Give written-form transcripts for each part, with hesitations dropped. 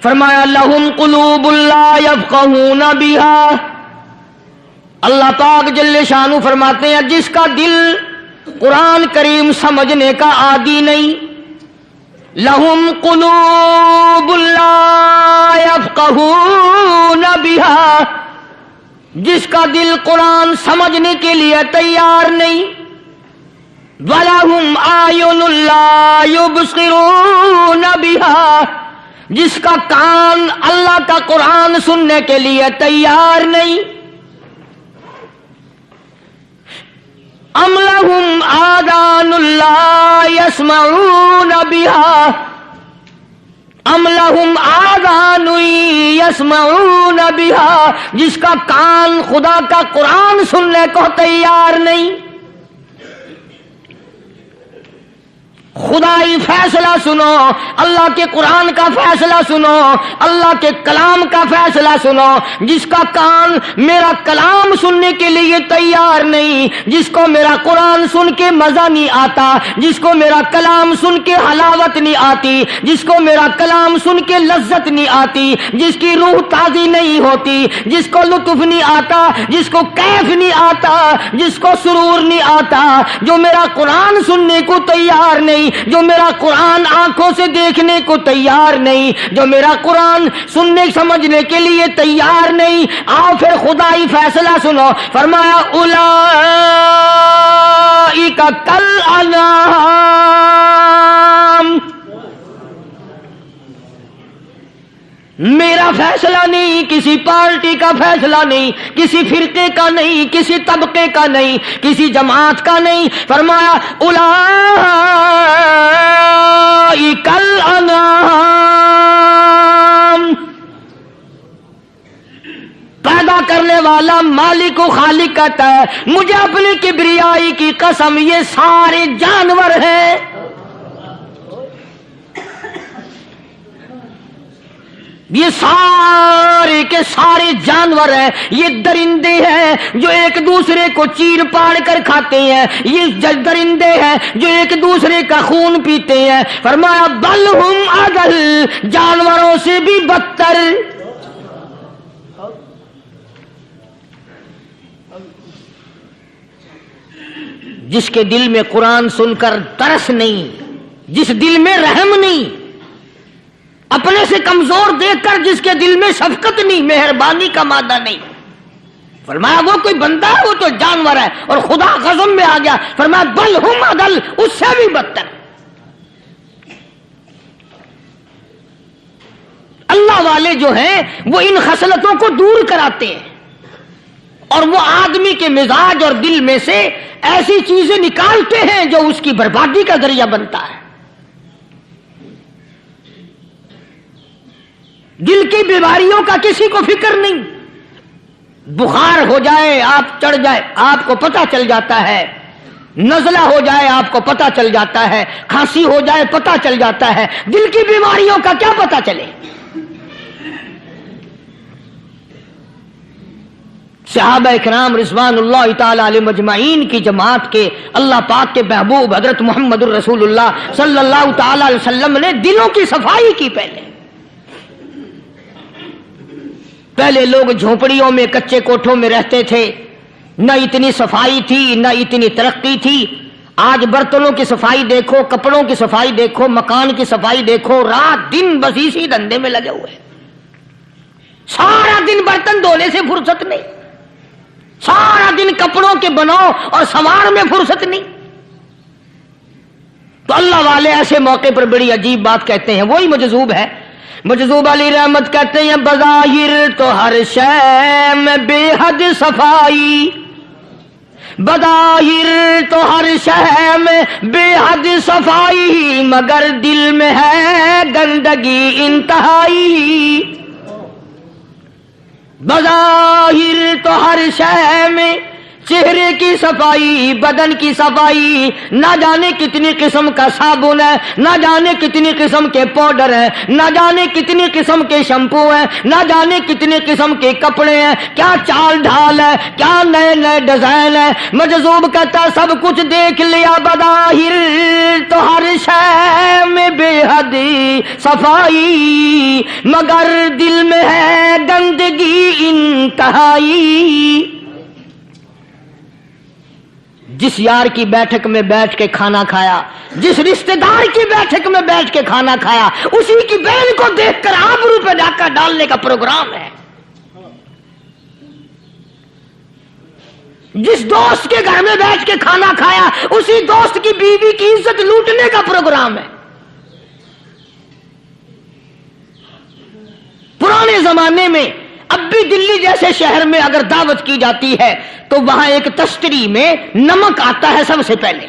فرمایا لہم قلوب لا یفقہون بہا، اللہ پاک جل شانہ فرماتے ہیں جس کا دل قرآن کریم سمجھنے کا عادی نہیں، لہم قلوب لا یفقہون بہا، جس کا دل قرآن سمجھنے کے لیے تیار نہیں، وَلَهُمْ أَعْيُنٌ لَا يُبْصِرُونَ بِهَا، جس کا کان اللہ کا قرآن سننے کے لیے تیار نہیں، أَمْ لَهُمْ آذَانٌ لَا يَسْمَعُونَ بِهَا، أَمْ لَهُمْ آذَانٌ يَسْمَعُونَ بِهَا، جس کا کان خدا کا قرآن سننے کو تیار نہیں۔ خدائی فیصلہ سنو، اللہ کے قرآن کا فیصلہ سنو، اللہ کے کلام کا فیصلہ سنو، جس کا کان میرا کلام سننے کے لیے تیار نہیں، جس کو میرا قرآن سن کے مزہ نہیں آتا، جس کو میرا کلام سن کے حلاوت نہیں آتی، جس کو میرا کلام سن کے لذت نہیں آتی، جس کی روح تازی نہیں ہوتی، جس کو لطف نہیں آتا، جس کو کیف نہیں آتا، جس کو سرور نہیں آتا، جو میرا قرآن سننے کو تیار نہیں، جو میرا قرآن آنکھوں سے دیکھنے کو تیار نہیں، جو میرا قرآن سننے سمجھنے کے لیے تیار نہیں، آؤ پھر خدائی فیصلہ سنو، فرمایا اولئک کالانعام، میرا فیصلہ نہیں، کسی پارٹی کا فیصلہ نہیں، کسی فرقے کا نہیں، کسی طبقے کا نہیں، کسی جماعت کا نہیں، فرمایا اولئک الانعام، پیدا کرنے والا مالک و خالق کہتا ہے مجھے اپنی کبریائی کی قسم یہ سارے جانور ہیں، یہ سارے کے سارے جانور ہیں، یہ درندے ہیں جو ایک دوسرے کو چیر پاڑ کر کھاتے ہیں، یہ درندے ہیں جو ایک دوسرے کا خون پیتے ہیں، فرمایا بل ہم اضل، جانوروں سے بھی بدتر۔ جس کے دل میں قرآن سن کر ترس نہیں، جس دل میں رحم نہیں، اپنے سے کمزور دیکھ کر جس کے دل میں شفقت نہیں، مہربانی کا مادہ نہیں، فرمایا وہ کوئی بندہ ہے، وہ تو جانور ہے، اور خدا غضب میں آ گیا، فرمایا بل ہم اضل، اس سے بھی بدتر۔ اللہ والے جو ہیں وہ ان خصلتوں کو دور کراتے ہیں، اور وہ آدمی کے مزاج اور دل میں سے ایسی چیزیں نکالتے ہیں جو اس کی بربادی کا ذریعہ بنتا ہے۔ دل کی بیماریوں کا کسی کو فکر نہیں، بخار ہو جائے آپ چڑھ جائے آپ کو پتہ چل جاتا ہے، نزلہ ہو جائے آپ کو پتہ چل جاتا ہے، کھانسی ہو جائے پتہ چل جاتا ہے، دل کی بیماریوں کا کیا پتہ چلے؟ صحابہ اکرام رضوان اللہ تعالی علیہم اجمعین کی جماعت کے اللہ پاک کے محبوب حضرت محمد الرسول اللہ صلی اللہ تعالی علیہ وسلم نے دلوں کی صفائی کی۔ پہلے لوگ جھونپڑیوں میں کچے کوٹھوں میں رہتے تھے، نہ اتنی صفائی تھی نہ اتنی ترقی تھی۔ آج برتنوں کی صفائی دیکھو، کپڑوں کی صفائی دیکھو، مکان کی صفائی دیکھو، رات دن بس اسی دھندے میں لگے ہوئے، سارا دن برتن دھونے سے فرصت نہیں، سارا دن کپڑوں کے بناؤ اور سنوار میں فرصت نہیں۔ تو اللہ والے ایسے موقع پر بڑی عجیب بات کہتے ہیں، وہی مجذوب ہے، مجذوب علی رحمت کہتے ہیں بظاہر تو ہر شے میں بے حد صفائی، بظاہر تو ہر شے میں بے حد صفائی، مگر دل میں ہے گندگی انتہائی، بظاہر تو ہر شے میں چہرے کی صفائی، بدن کی صفائی، نہ جانے کتنی قسم کا صابن ہے، نہ جانے کتنی قسم کے پاؤڈر ہیں، نہ جانے کتنی قسم کے شیمپو ہیں، نہ جانے کتنی قسم کے کپڑے ہیں، کیا چال ڈھال ہے، کیا نئے نئے ڈیزائن ہے۔ مجذوب کہتا سب کچھ دیکھ لیا بظاہر، تو ہر شے میں بے حد صفائی، مگر دل میں ہے گندگی انتہائی۔ جس یار کی بیٹھک میں بیٹھ کے کھانا کھایا، جس رشتہ دار کی بیٹھک میں بیٹھ کے کھانا کھایا، اسی کی بہن کو دیکھ کر آبرو پہ ڈاکہ ڈالنے کا پروگرام ہے۔ جس دوست کے گھر میں بیٹھ کے کھانا کھایا، اسی دوست کی بیوی کی عزت لوٹنے کا پروگرام ہے۔ پرانے زمانے میں اب بھی دلی جیسے شہر میں اگر دعوت کی جاتی ہے تو وہاں ایک تشتری میں نمک آتا ہے سب سے پہلے۔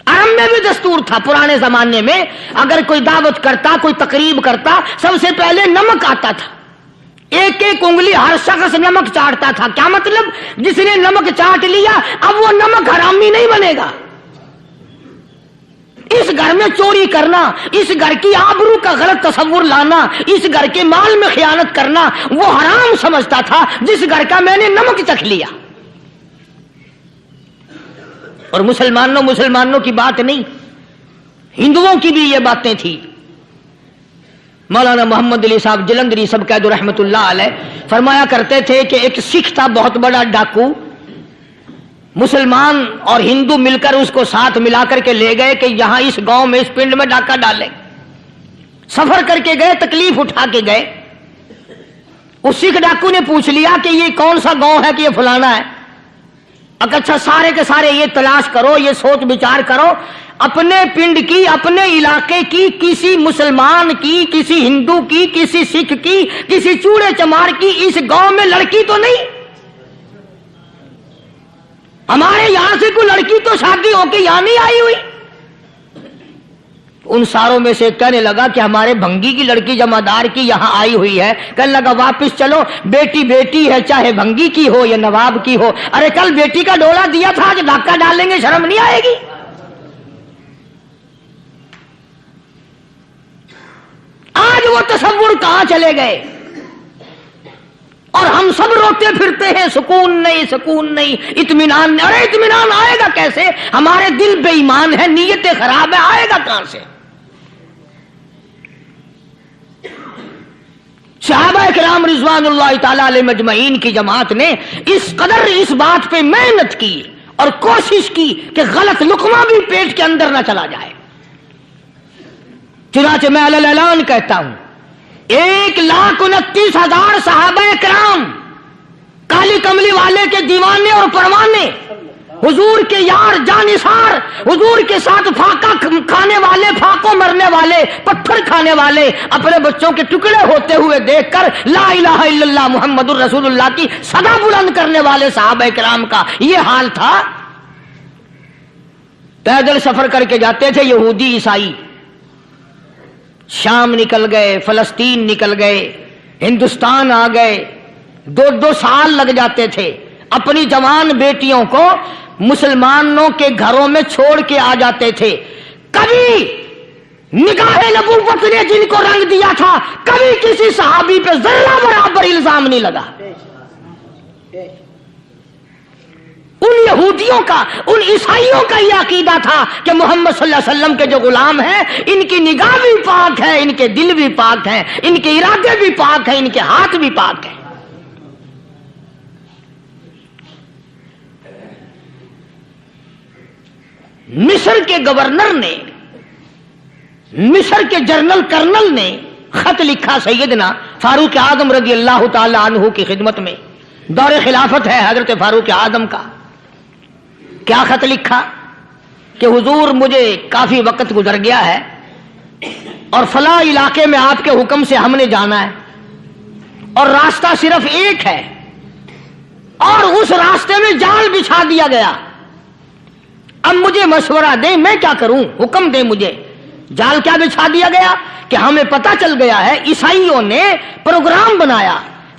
عرب میں بھی دستور تھا پرانے زمانے میں، اگر کوئی دعوت کرتا، کوئی تقریب کرتا، سب سے پہلے نمک آتا تھا۔ ایک ایک انگلی ہر شخص نمک چاٹتا تھا۔ کیا مطلب؟ جس نے نمک چاٹ لیا اب وہ نمک حرامی نہیں بنے گا۔ اس گھر میں چوری کرنا، اس گھر کی آبرو کا غلط تصور لانا، اس گھر کے مال میں خیانت کرنا وہ حرام سمجھتا تھا جس گھر کا میں نے نمک چکھ لیا۔ اور مسلمانوں کی بات نہیں، ہندوؤں کی بھی یہ باتیں تھی۔ مولانا محمد علی صاحب جلندری سب قید رحمت اللہ علیہ فرمایا کرتے تھے کہ ایک سکھ تھا بہت بڑا ڈاکو، مسلمان اور ہندو مل کر اس کو ساتھ ملا کر کے لے گئے کہ یہاں اس گاؤں میں اس پنڈ میں ڈاکہ ڈالیں۔ سفر کر کے گئے، تکلیف اٹھا کے گئے۔ اس سکھ ڈاکو نے پوچھ لیا کہ یہ کون سا گاؤں ہے کہ یہ فلانا ہے۔ اچھا سارے کے سارے یہ تلاش کرو، یہ سوچ بچار کرو، اپنے پنڈ کی، اپنے علاقے کی، کسی مسلمان کی، کسی ہندو کی، کسی سکھ کی، کسی چوڑے چمار کی اس گاؤں میں لڑکی تو نہیں؟ ہمارے یہاں سے کوئی لڑکی تو شادی ہو کے یہاں نہیں آئی ہوئی؟ ان ساروں میں سے کہنے لگا کہ ہمارے بھنگی کی لڑکی جمعدار کی یہاں آئی ہوئی ہے۔ کہنے لگا واپس چلو، بیٹی بیٹی ہے، چاہے بھنگی کی ہو یا نواب کی ہو۔ ارے کل بیٹی کا ڈولا دیا تھا، آج ڈاکہ ڈالیں گے، شرم نہیں آئے گی؟ آج وہ تصور کہاں چلے گئے؟ اور ہم سب روتے پھرتے ہیں، سکون نہیں، سکون نہیں، اطمینان نہیں۔ ارے اطمینان آئے گا کیسے؟ ہمارے دل بے ایمان ہے، نیتیں خراب ہے، آئے گا کہاں سے؟ صحابہ کرام رضوان اللہ تعالی علیہ مجمعین کی جماعت نے اس قدر اس بات پہ محنت کی اور کوشش کی کہ غلط لقمہ بھی پیٹ کے اندر نہ چلا جائے۔ چنانچہ میں علی الاعلان کہتا ہوں، 1,29,000 صحابہ کرام کالی کملی والے کے دیوانے اور پروانے، حضور کے یار جانثار، حضور کے ساتھ پھاقا کھانے والے، پھاقوں مرنے والے، پتھر کھانے والے، اپنے بچوں کے ٹکڑے ہوتے ہوئے دیکھ کر لا الہ الا اللہ محمد الرسول اللہ کی صدا بلند کرنے والے صحابہ کرام کا یہ حال تھا۔ پیدل سفر کر کے جاتے تھے یہودی عیسائی، شام نکل گئے، فلسطین نکل گئے، ہندوستان آ گئے، 2 سال لگ جاتے تھے۔ اپنی جوان بیٹیوں کو مسلمانوں کے گھروں میں چھوڑ کے آ جاتے تھے۔ کبھی نگاہ نبوت نے جن کو رنگ دیا تھا، کبھی کسی صحابی پہ ذرہ برابر الزام نہیں لگا۔ ان یہودیوں کا، ان عیسائیوں کا یہ عقیدہ تھا کہ محمد صلی اللہ علیہ وسلم کے جو غلام ہیں، ان کی نگاہ بھی پاک ہے، ان کے دل بھی پاک ہیں، ان کے ارادے بھی پاک ہیں، ان کے ہاتھ بھی پاک ہیں۔ مصر کے گورنر نے، مصر کے جنرل کرنل نے خط لکھا سیدنا فاروق اعظم رضی اللہ تعالی عنہ کی خدمت میں، دور خلافت ہے حضرت فاروق اعظم کا۔ کیا خط لکھا کہ حضور مجھے کافی وقت گزر گیا ہے اور فلاں علاقے میں آپ کے حکم سے ہم نے جانا ہے اور راستہ صرف ایک ہے اور اس راستے میں جال بچھا دیا گیا۔ اب مجھے مشورہ دیں، میں کیا کروں؟ حکم دیں مجھے۔ جال کیا بچھا دیا گیا کہ ہمیں پتہ چل گیا ہے عیسائیوں نے پروگرام بنایا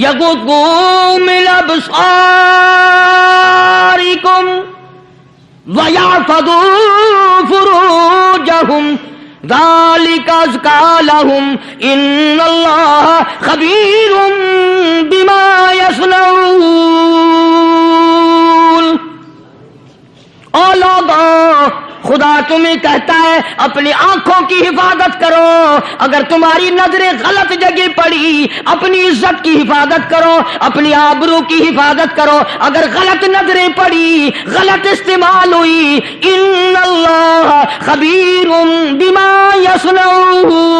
یغضوا من ابصارکم وَيَحْفَظُوا فُرُوجَهُمْ ذَلِكَ أَزْكَىٰ لَهُمْ إِنَّ اللَّهَ خَبِيرٌ بِمَا يَصْنَعُونَ۔ او لوگوں، خدا تمہیں کہتا ہے اپنی آنکھوں کی حفاظت کرو، اگر تمہاری نظریں غلط جگہ پڑی اپنی عزت کی حفاظت کرو، اپنی آبرو کی حفاظت کرو، اگر غلط نظریں پڑی غلط استعمال ہوئی، ان اللہ خبیر بما یصنعون،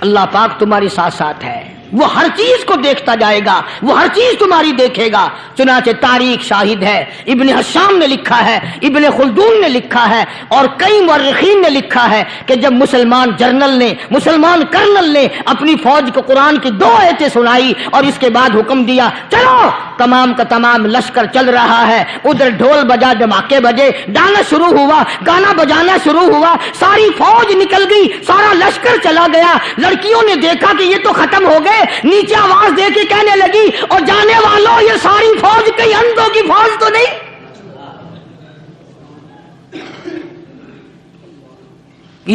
اللہ پاک تمہاری ساتھ ساتھ ہے، وہ ہر چیز کو دیکھتا جائے گا، وہ ہر چیز تمہاری دیکھے گا۔ چنانچہ تاریخ شاہد ہے، ابن حشام نے لکھا ہے، ابن خلدون نے لکھا ہے، اور کئی مورخین نے لکھا ہے کہ جب مسلمان جرنل نے، مسلمان کرنل نے اپنی فوج کو قرآن کی 2 آیتیں سنائی اور اس کے بعد حکم دیا چلو، تمام کا تمام لشکر چل رہا ہے، ادھر ڈھول بجا، دھماکے بجے، گانا شروع ہوا، گانا بجانا شروع ہوا، ساری فوج نکل گئی، سارا لشکر چلا گیا، لڑکیوں نے دیکھا کہ یہ تو ختم ہو گئے، نیچے آواز دے کے کہنے لگی اور جانے والوں یہ ساری فوج کئی اندھوں کی فوج تو نہیں؟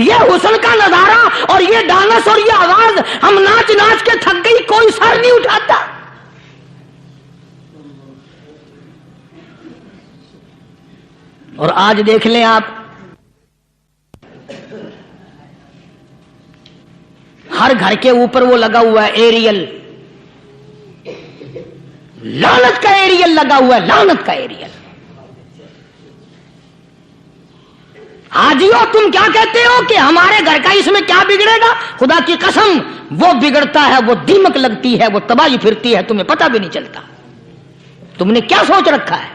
یہ حسن کا نظارہ اور یہ ڈانس اور یہ آواز، ہم ناچ ناچ کے تھک گئی، کوئی سر نہیں اٹھاتا۔ اور آج دیکھ لیں آپ، ہر گھر کے اوپر وہ لگا ہوا ہے ایریل، لعنت کا ایریل لگا ہوا ہے، لعنت کا ایریل۔ حاجیو تم کیا کہتے ہو کہ ہمارے گھر کا اس میں کیا بگڑے گا؟ خدا کی قسم وہ بگڑتا ہے، وہ دیمک لگتی ہے، وہ تباہی پھرتی ہے، تمہیں پتہ بھی نہیں چلتا۔ تم نے کیا سوچ رکھا ہے؟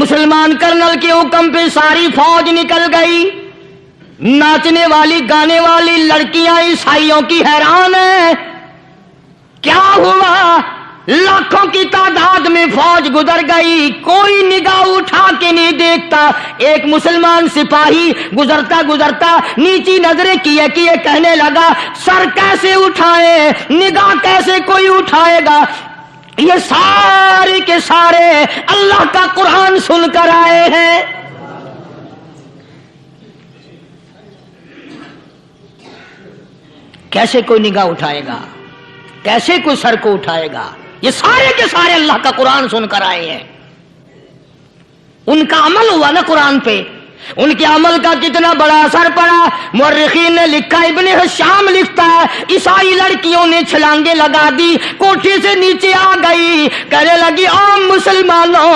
مسلمان کرنل کے حکم پہ ساری فوج نکل گئی، ناچنے والی گانے والی لڑکیاں عیسائیوں کی حیران ہیں، کیا ہوا؟ لاکھوں کی تعداد میں فوج گزر گئی، کوئی نگاہ اٹھا کے نہیں دیکھتا۔ ایک مسلمان سپاہی گزرتا گزرتا نیچی نظریں کیے کیے کہنے لگا سر کیسے اٹھائے، نگاہ کیسے کوئی اٹھائے گا؟ یہ سارے کے سارے اللہ کا قرآن سن کر آئے ہیں۔ کیسے کوئی نگاہ اٹھائے گا؟ کیسے کوئی سر کو اٹھائے گا؟ یہ سارے کے سارے اللہ کا قرآن سن کر آئے ہیں۔ ان کا عمل ہوا نا قرآن پہ، ان کے عمل کا کتنا بڑا اثر پڑا۔ مورخین نے لکھا، ابن حشام لکھتا ہے عیسائی لڑکیوں نے چھلانگیں لگا دی، کوٹھی سے نیچے آ گئی، کہنے لگی عام مسلمانوں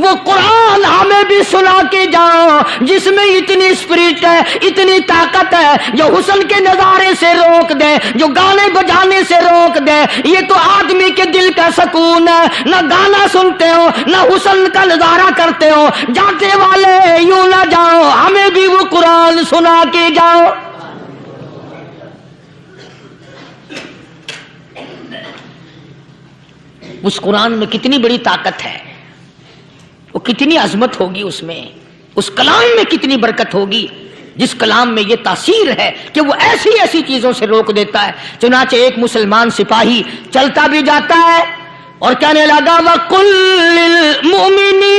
وہ قرآن ہمیں بھی سنا کے جاؤ جس میں اتنی اسپرٹ ہے، اتنی طاقت ہے، جو حسن کے نظارے سے روک دے، جو گانے بجانے سے روک دے۔ یہ تو آدمی کے دل کا سکون ہے، نہ گانا سنتے ہو نہ حسن کا نظارہ کرتے ہو، جاتے والے یوں نہ جاؤ، ہمیں بھی وہ قرآن سنا کے جاؤ۔ اس قرآن میں کتنی بڑی طاقت ہے، وہ کتنی عظمت ہوگی، اس میں اس کلام میں کتنی برکت ہوگی، جس کلام میں یہ تاثیر ہے کہ وہ ایسی ایسی چیزوں سے روک دیتا ہے۔ چنانچہ ایک مسلمان سپاہی چلتا بھی جاتا ہے اور کہنے لگا وَقُلْ لِلْمُؤْمِنِينَ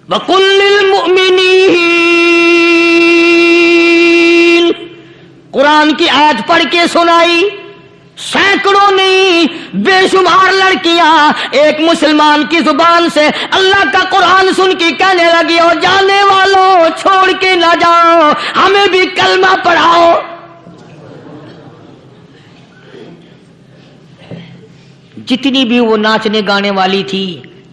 وَقُلْ لِلْمُؤْمِنِينَ، قرآن کی آیت پڑھ کے سنائی، سینکڑوں نہیں بے شمار لڑکیاں ایک مسلمان کی زبان سے اللہ کا قرآن سن کے کہنے لگی اور جانے والوں چھوڑ کے نہ جاؤ، ہمیں بھی کلمہ پڑھاؤ۔ جتنی بھی وہ ناچنے گانے والی تھی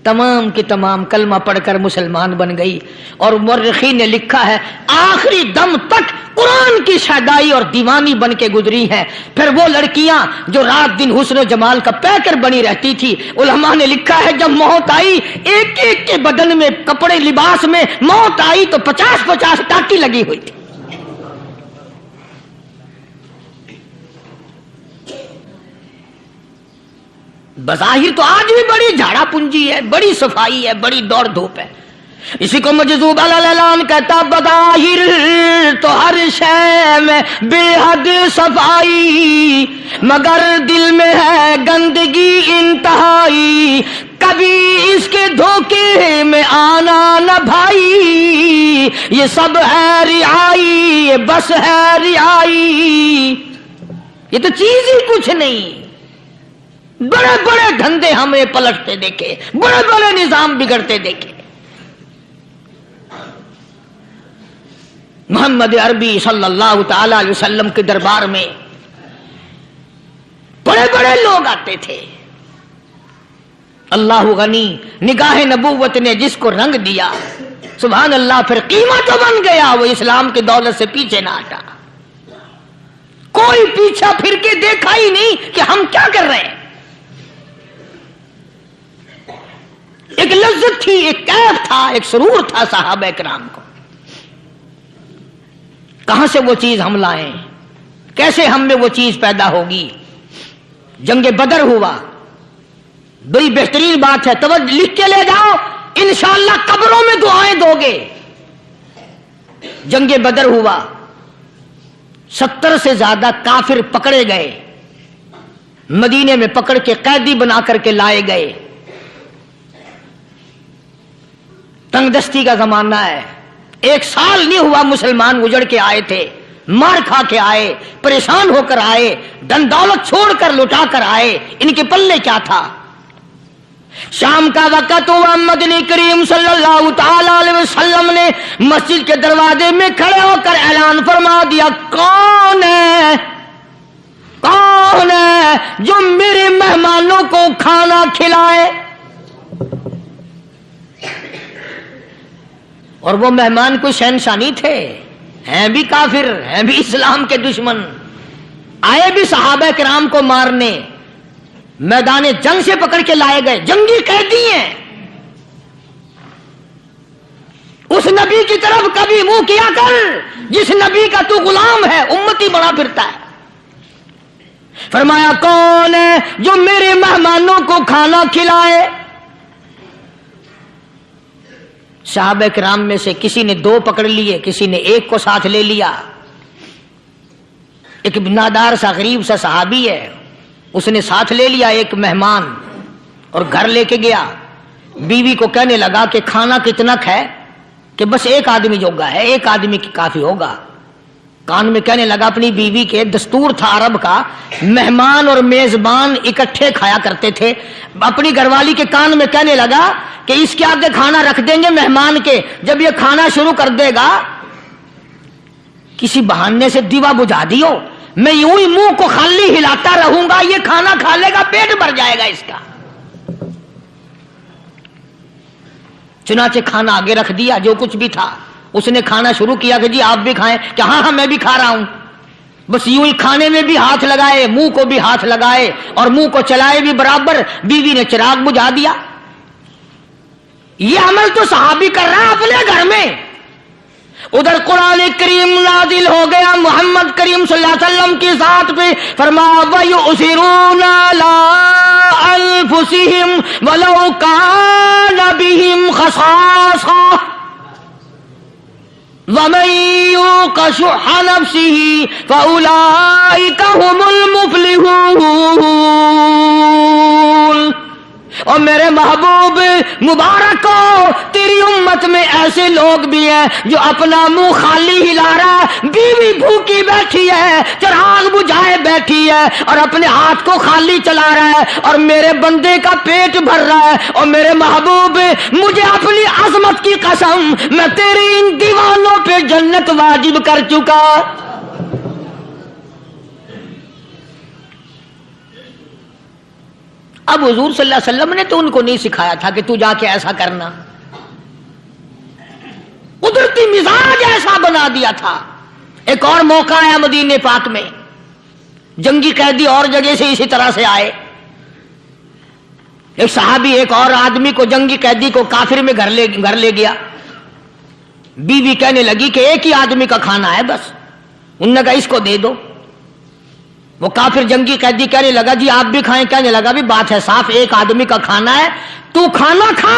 تمام کے تمام کلمہ پڑھ کر مسلمان بن گئی، اور مورخین نے لکھا ہے آخری دم تک قرآن کی شیدائی اور دیوانی بن کے گزری ہیں۔ پھر وہ لڑکیاں جو رات دن حسن و جمال کا پیکر بنی رہتی تھی، علماء نے لکھا ہے جب موت آئی ایک ایک کے بدن میں کپڑے لباس میں موت آئی تو 50-50 ٹاٹی لگی ہوئی تھی۔ بظاہر تو آج بھی بڑی جھاڑا پنجی ہے، بڑی صفائی ہے، بڑی دوڑ دھوپ ہے، اسی کو مجذوب الاعلان کہتا بظاہر تو ہر شے میں بے حد صفائی، مگر دل میں ہے گندگی انتہائی، کبھی اس کے دھوکے میں آنا نہ بھائی، یہ سب ہے رعائی، یہ بس ہے رعائی، یہ تو چیز ہی کچھ نہیں۔ بڑے بڑے دھندے ہم نے پلٹتے دیکھے، بڑے بڑے نظام بگڑتے دیکھے۔ محمد عربی صلی اللہ تعالی علیہ وسلم کے دربار میں بڑے بڑے لوگ آتے تھے۔ اللہ غنی، نگاہ نبوت نے جس کو رنگ دیا، سبحان اللہ، پھر قیمت تو بن گیا، وہ اسلام کی دولت سے پیچھے نہ ہٹا۔ کوئی پیچھا پھر کے دیکھا ہی نہیں کہ ہم کیا کر رہے ہیں۔ ایک لذت تھی، ایک کیف تھا، ایک سرور تھا صحابہ کرام کو۔ کہاں سے وہ چیز ہم لائیں؟ کیسے ہم میں وہ چیز پیدا ہوگی؟ جنگ بدر ہوا، بڑی بہترین بات ہے، توجہ لکھ کے لے جاؤ، انشاءاللہ قبروں میں دعائیں دو گے۔ جنگ بدر ہوا، 70 سے زیادہ کافر پکڑے گئے، مدینے میں پکڑ کے قیدی بنا کر کے لائے گئے۔ تنگ دستی کا زمانہ ہے، 1 سال نہیں ہوا مسلمان اجڑ کے آئے تھے، مار کھا کے آئے، پریشان ہو کر آئے، دن دولت چھوڑ کر لٹا کر آئے، ان کے پلے کیا تھا؟ شام کا وقت ہوا، مدنی کریم صلی اللہ تعالی علیہ وسلم نے مسجد کے دروازے میں کھڑے ہو کر اعلان فرما دیا، کون ہے، کون ہے جو میرے مہمانوں کو کھانا کھلائے؟ اور وہ مہمان کوئی شہنشاہ نہیں تھے، ہیں بھی کافر، ہیں بھی اسلام کے دشمن، آئے بھی صحابہ کرام کو مارنے، میدان جنگ سے پکڑ کے لائے گئے، جنگی قیدی ہیں۔ اس نبی کی طرف کبھی منہ کیا کر جس نبی کا تو غلام ہے، امتی بنا پھرتا ہے۔ فرمایا کون ہے جو میرے مہمانوں کو کھانا کھلائے؟ صحابہ کرام میں سے کسی نے 2 پکڑ لیے، کسی نے 1 کو ساتھ لے لیا۔ ایک بنادار سا غریب سا صحابی ہے، اس نے ساتھ لے لیا ایک مہمان اور گھر لے کے گیا۔ بیوی کو کہنے لگا کہ کھانا کتنا ہے؟ کہ بس 1 آدمی جوگا ہے، 1 آدمی کی کافی ہوگا۔ کان میں کہنے لگا اپنی بیوی کے، دستور تھا عرب کا، مہمان اور میزبان اکٹھے کھایا کرتے تھے۔ اپنی گھر والی کے کان میں کہنے لگا کہ اس کے آگے کھانا رکھ دیں گے مہمان کے، جب یہ کھانا شروع کر دے گا کسی بہانے سے دیوا بجھا دیو، میں یوں ہی منہ کو خالی ہلاتا رہوں گا، یہ کھانا کھا لے گا، پیٹ بھر جائے گا اس کا۔ چنانچہ کھانا آگے رکھ دیا، جو کچھ بھی تھا۔ اس نے کھانا شروع کیا کہ جی آپ بھی کھائیں، کہ ہاں ہاں میں بھی کھا رہا ہوں۔ بس یوں ہی کھانے میں بھی ہاتھ لگائے، منہ کو بھی ہاتھ لگائے اور منہ کو چلائے بھی برابر۔ بیوی نے چراغ بجھا دیا۔ یہ عمل تو صحابی کر رہا ہے اپنے گھر میں۔ ادھر قرآن کریم نازل ہو گیا محمد کریم صلی اللہ علیہ وسلم کی ذات پہ، فرمایا وَيُؤْثِرُونَ عَلَىٰ أَنفُسِهِمْ وَلَوْ كَانَ بِهِمْ خَصَاصَةٌ وَمَن يُوقَ شُحَّ نَفْسِهِ فَأُولَٰئِكَ هُمُ الْمُفْلِحُونَ۔ اور میرے محبوب مبارک ہو، تیری امت میں ایسے لوگ بھی ہیں جو اپنا منہ خالی ہلا رہا ہے، بیوی بھوکی بیٹھی ہے، چراغ بجھائے بیٹھی ہے اور اپنے ہاتھ کو خالی چلا رہا ہے، اور میرے بندے کا پیٹ بھر رہا ہے۔ اور میرے محبوب، مجھے اپنی عظمت کی قسم، میں تیری ان دیوانوں پہ جنت واجب کر چکا۔ اب حضور صلی اللہ علیہ وسلم نے تو ان کو نہیں سکھایا تھا کہ تو جا کے ایسا کرنا، قدرتی مزاج ایسا بنا دیا تھا۔ ایک اور موقع آیا مدینے پاک میں، جنگی قیدی اور جگہ سے اسی طرح سے آئے۔ ایک صحابی ایک اور آدمی کو، جنگی قیدی کو کافر میں گھر لے گیا۔ بیوی کہنے لگی کہ 1 ہی آدمی کا کھانا ہے بس، انہوں نے کہا اس کو دے دو۔ وہ کافر جنگی قیدی کہنے لگا جی آپ بھی کھائیں، کہنے لگا بھی بات ہے صاف، 1 آدمی کا کھانا ہے، تو کھانا کھا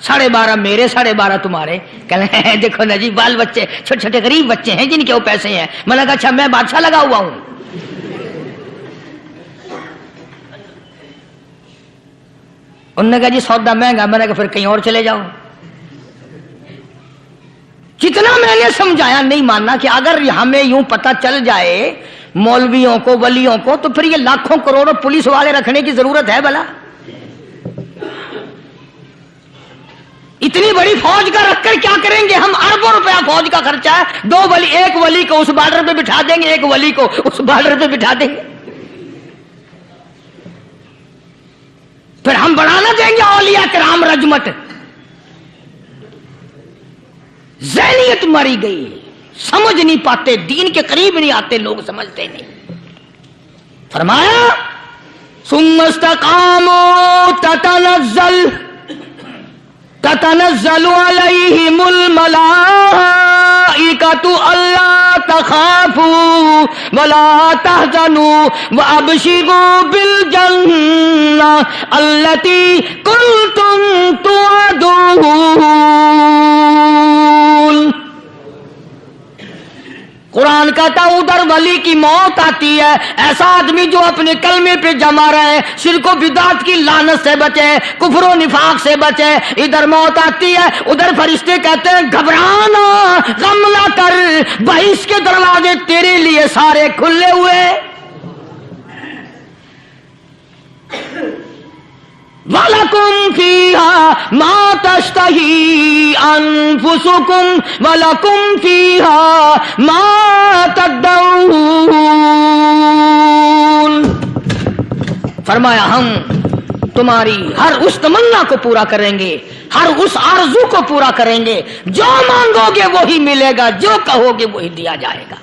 12.5 میرے 12.5 تمہارے. کہنے دیکھو نا جی بال بچے چھوٹے چھوٹے غریب بچے ہیں جن کے وہ پیسے ہیں. میں لگا اچھا میں بادشاہ لگا ہوا ہوں. انہوں نے کہا جی سودا مہنگا. میں نے کہا پھر کہیں اور چلے جاؤ. جتنا میں نے سمجھایا نہیں ماننا کہ اگر ہمیں یوں پتہ چل جائے مولویوں کو ولیوں کو تو پھر یہ لاکھوں کروڑوں پولیس والے رکھنے کی ضرورت ہے بھلا؟ اتنی بڑی فوج کا رکھ کر کیا کریں گے ہم؟ اربوں روپیہ فوج کا خرچہ ہے. 2 ولی، ایک ولی کو اس بارڈر پہ بٹھا دیں گے، ایک ولی کو اس بارڈر پہ بٹھا دیں گے. پھر ہم بڑھانا دیں گے اولیاء کرام رجمٹ. ذہنیت مری گئی، سمجھ نہیں پاتے، دین کے قریب نہیں آتے لوگ، سمجھتے نہیں. فرمایا ثم استقاموا تتنزل علیہم الملائکۃ الا تخافوا ولا تحزنوا وابشروا بالجنہ التی کنتم توعدون. قرآن کہتا ہے ادھر ولی کی موت آتی ہے، ایسا آدمی جو اپنے کلمے پہ جمع رہے، شرک و بدعت کی لعنت سے بچے، کفر و نفاق سے بچے. ادھر موت آتی ہے، ادھر فرشتے کہتے ہیں گھبرانا، غم نہ کر، بہشت کے دروازے تیرے لیے سارے کھلے ہوئے. وَلَكُمْ فِيهَا مَا تَشْتَهِي أَنفُسُكُمْ وَلَكُمْ فِيهَا مَا تَدَّعُونَ. فرمایا ہم تمہاری ہر اس تمنا کو پورا کریں گے، ہر اس آرزو کو پورا کریں گے. جو مانگو گے وہی ملے گا، جو کہو گے وہی دیا جائے گا.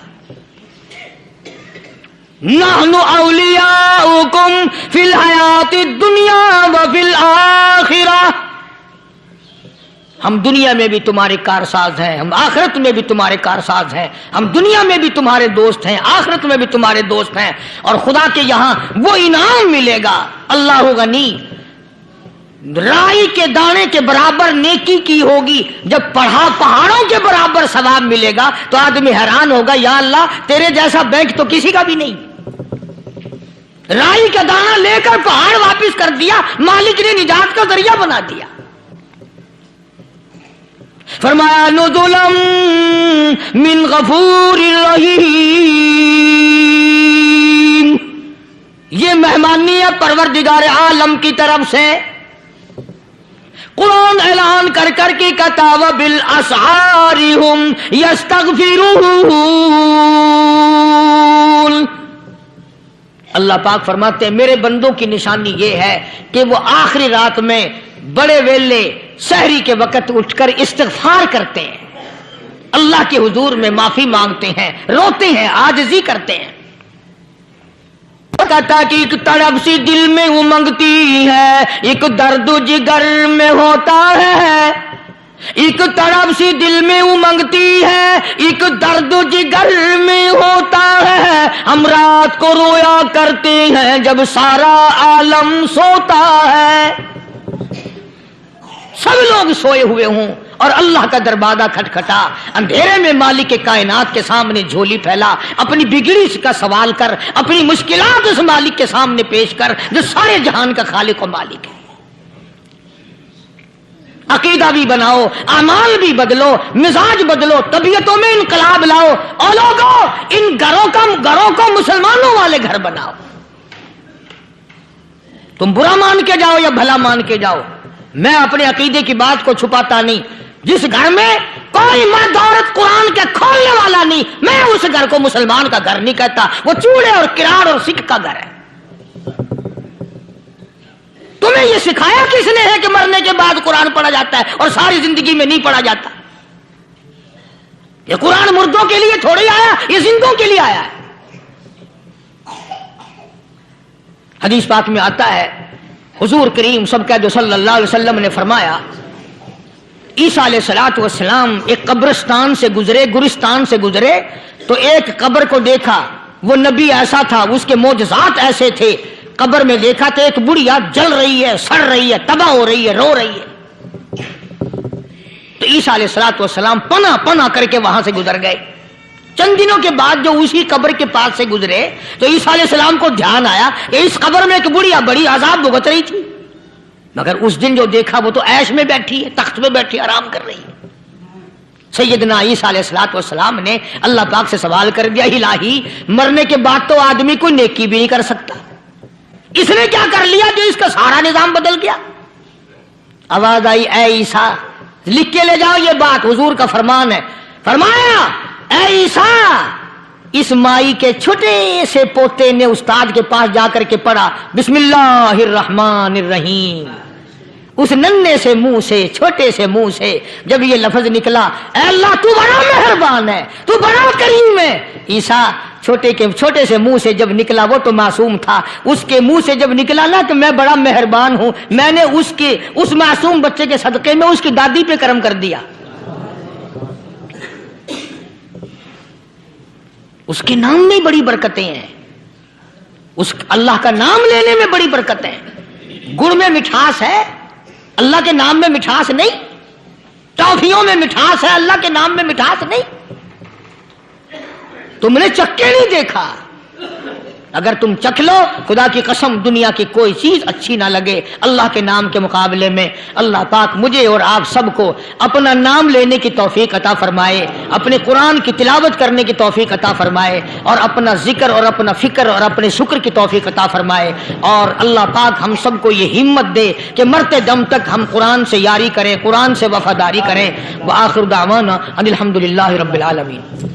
نحن اولیاؤکم فی الحیات الدنیا وفی الآخرہ. ہم دنیا میں بھی تمہارے کارساز ہیں، ہم آخرت میں بھی تمہارے کارساز ہیں. ہم دنیا میں بھی تمہارے دوست ہیں، آخرت میں بھی تمہارے دوست ہیں. اور خدا کے یہاں وہ انعام ملے گا. اللہ غنی، رائی کے دانے کے برابر نیکی کی ہوگی، جب پہاڑوں کے برابر ثواب ملے گا تو آدمی حیران ہوگا، یا اللہ تیرے جیسا بینک تو کسی کا بھی نہیں. رائی کا دانہ لے کر پہاڑ واپس کر دیا، مالک نے نجات کا ذریعہ بنا دیا. فرمایا نزلا من غفور رحیم. یہ مہمانی ہے پروردگار عالم کی طرف سے. قرآن اعلان کر کر کے کہتا وبالاسحار هم یستغفرون. اللہ پاک فرماتے ہیں میرے بندوں کی نشانی یہ ہے کہ وہ آخری رات میں بڑے ویلے سحری کے وقت اٹھ کر استغفار کرتے ہیں، اللہ کے حضور میں معافی مانگتے ہیں، روتے ہیں، عاجزی کرتے ہیں. کہتا کہ ایک تڑپ سی دل میں امنگتی ہے، ایک درد جگر میں ہوتا ہے. ایک تڑپ سی دل میں امنگتی ہے، ایک درد جگر میں ہوتا ہے. ہم رات کو رویا کرتے ہیں جب سارا عالم سوتا ہے. سب لوگ سوئے ہوئے ہوں اور اللہ کا دروازہ کھٹکھٹا، اندھیرے میں مالک کے کائنات کے سامنے جھولی پھیلا، اپنی بگڑی کا سوال کر، اپنی مشکلات اس مالک کے سامنے پیش کر جو سارے جہان کا خالق و مالک ہے. عقیدہ بھی بناؤ، اعمال بھی بدلو، مزاج بدلو، طبیعتوں میں انقلاب لاؤ. اور لوگوں ان گھروں کو مسلمانوں والے گھر بناؤ. تم برا مان کے جاؤ یا بھلا مان کے جاؤ، میں اپنے عقیدے کی بات کو چھپاتا نہیں. جس گھر میں کوئی مرد عورت قرآن کے کھولنے والا نہیں، میں اس گھر کو مسلمان کا گھر نہیں کہتا، وہ چوڑے اور کراڑ اور سکھ کا گھر ہے. تمہیں یہ سکھایا کس نے ہے کہ مرنے کے بعد قرآن پڑھا جاتا ہے اور ساری زندگی میں نہیں پڑھا جاتا؟ یہ قرآن مردوں کے لیے تھوڑی آیا، یہ زندوں کے لیے آیا ہے. حدیث پاک میں آتا ہے حضور کریم سب کہہ دو صلی اللہ علیہ وسلم نے فرمایا عیسیٰ علیہ الصلوۃ والسلام ایک قبرستان سے گزرے، گورستان سے گزرے تو ایک قبر کو دیکھا. وہ نبی ایسا تھا، اس کے معجزات ایسے تھے. قبر میں دیکھا تو ایک بڑھیا جل رہی ہے، سڑ رہی ہے، تباہ ہو رہی ہے، رو رہی ہے. تو عیسیٰ علیہ السلام پناہ پناہ کر کے وہاں سے گزر گئے. چند دنوں کے بعد جو اسی قبر کے پاس سے گزرے تو عیسیٰ علیہ السلام کو دھیان آیا کہ اس قبر میں ایک بڑھیا بڑی عذاب بھگت رہی تھی، مگر اس دن جو دیکھا وہ تو عیش میں بیٹھی ہے، تخت میں بیٹھی آرام کر رہی ہے. سیدنا عیسیٰ علیہ السلام نے اللہ پاک سے سوال کر دیا، الہی مرنے کے بعد تو آدمی کوئی نیکی بھی نہیں کر سکتا، اس نے کیا کر لیا جو اس کا سارا نظام بدل گیا؟ آواز آئی، اے عیسیٰ لکھ کے لے جاؤ یہ بات، حضور کا فرمان ہے. فرمایا اے عیسیٰ، اس مائی کے چھوٹے سے پوتے نے استاد کے پاس جا کر کے پڑھا بسم اللہ الرحمن الرحیم. اس ننھے سے منہ سے، چھوٹے سے منہ سے جب یہ لفظ نکلا، اے اللہ تو بڑا مہربان ہے، تو بڑا کریم ہے. عیسیٰ چھوٹے سے منہ سے جب نکلا، وہ تو معصوم تھا، اس کے منہ سے جب نکلا نا کہ میں بڑا مہربان ہوں، میں نے اس معصوم بچے کے صدقے میں اس کی دادی پہ کرم کر دیا. اس کے نام میں بڑی برکتیں ہیں، اس اللہ کا نام لینے میں بڑی برکتیں ہیں. گڑ میں مٹھاس ہے، اللہ کے نام میں مٹھاس نہیں. ٹافیوں میں مٹھاس ہے، اللہ کے نام میں مٹھاس نہیں. تم نے چکھ کے نہیں دیکھا، اگر تم چکھ لو خدا کی قسم دنیا کی کوئی چیز اچھی نہ لگے اللہ کے نام کے مقابلے میں. اللہ پاک مجھے اور آپ سب کو اپنا نام لینے کی توفیق عطا فرمائے، اپنے قرآن کی تلاوت کرنے کی توفیق عطا فرمائے، اور اپنا ذکر اور اپنا فکر اور اپنے شکر کی توفیق عطا فرمائے. اور اللہ پاک ہم سب کو یہ ہمت دے کہ مرتے دم تک ہم قرآن سے یاری کریں، قرآن سے وفاداری کریں. وآخر دعوانا ان الحمدللہ رب العالمین.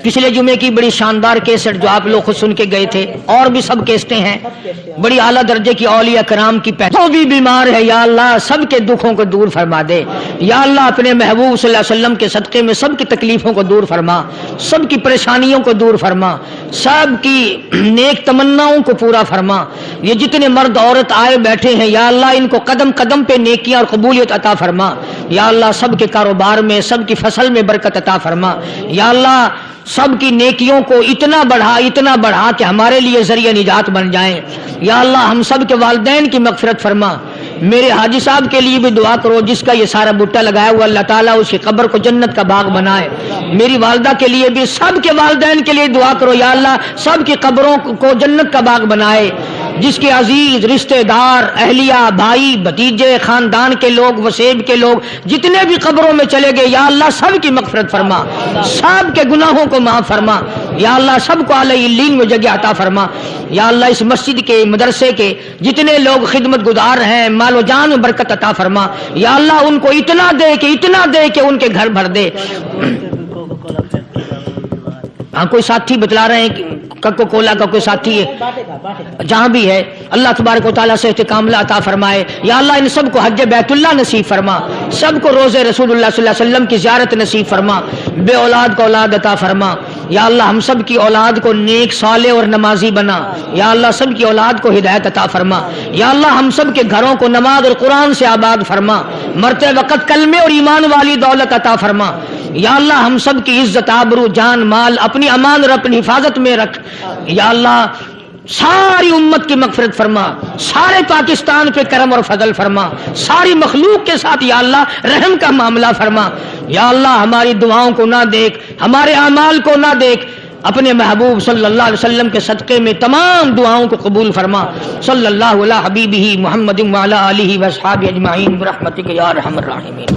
پچھلے جمعے کی بڑی شاندار کیسٹ جو آپ لوگ خود سن کے گئے تھے، اور بھی سب کیسٹیں ہیں، بڑی اعلیٰ درجے کی اولیاء کرام کی جو بھی بیمار ہے یا اللہ سب کے دکھوں کو دور فرما دے. یا اللہ اپنے محبوب صلی اللہ علیہ وسلم کے صدقے میں سب کی تکلیفوں کو دور فرما، سب کی پریشانیوں کو دور فرما، سب کی نیک تمناؤں کو پورا فرما. یہ جتنے مرد عورت آئے بیٹھے ہیں یا اللہ ان کو قدم قدم پہ نیکیاں اور قبولیت عطا فرما. یا اللہ سب کے کاروبار میں، سب کی فصل میں برکت عطا فرما. یا اللہ سب کی نیکیوں کو اتنا بڑھا کہ ہمارے لیے ذریعہ نجات بن جائیں. یا اللہ ہم سب کے والدین کی مغفرت فرما. میرے حاجی صاحب کے لیے بھی دعا کرو جس کا یہ سارا بوٹا لگایا ہوا، اللہ تعالیٰ اس کی قبر کو جنت کا باغ بنائے. میری والدہ کے لیے بھی، سب کے والدین کے لیے دعا کرو یا اللہ سب کی قبروں کو جنت کا باغ بنائے. جس کے عزیز رشتہ دار، اہلیہ، بھائی، بھتیجے، خاندان کے لوگ، وسیب کے لوگ جتنے بھی قبروں میں چلے گئے یا اللہ سب کی مغفرت فرما، سب کے گناہوں کو معاف فرما. یا اللہ سب کو اعلی علین میں جگہ عطا فرما. یا اللہ اس مسجد کے، مدرسے کے جتنے لوگ خدمت گزار ہیں مال و جان میں برکت عطا فرما. یا اللہ ان کو اتنا دے کہ ان کے گھر بھر دے. ہاں کوئی ساتھی بتلا رہے ہیں کوکو کولا کا کوئی ساتھی ہے جہاں بھی ہے، اللہ تبارک و تعالیٰ سے کاملہ عطا فرمائے. یا اللہ ان سب کو حج بیت اللہ نصیب فرما، سب کو روزے رسول اللہ صلی اللہ علیہ وسلم کی زیارت نصیب فرما. بے اولاد کو اولاد عطا فرما. یا اللہ ہم سب کی اولاد کو نیک، صالح اور نمازی بنا. یا اللہ سب کی اولاد کو ہدایت عطا فرما. یا اللہ ہم سب کے گھروں کو نماز اور قرآن سے آباد فرما. مرتے وقت کلمے اور ایمان والی دولت عطا فرما. یا اللہ ہم سب کی عزت، آبرو، جان، مال اپنی امان اور اپنی حفاظت میں رکھ. یا اللہ ساری امت کی مغفرت فرما، سارے پاکستان پہ کرم اور فضل فرما، ساری مخلوق کے ساتھ یا اللہ رحم کا معاملہ فرما. یا اللہ ہماری دعاؤں کو نہ دیکھ، ہمارے اعمال کو نہ دیکھ، اپنے محبوب صلی اللہ علیہ وسلم کے صدقے میں تمام دعاؤں کو قبول فرما. صلی اللہ علی حبیبہ محمد وعلی آلہ واصحابہ اجمعین برحمتک یا ارحم الراحمین.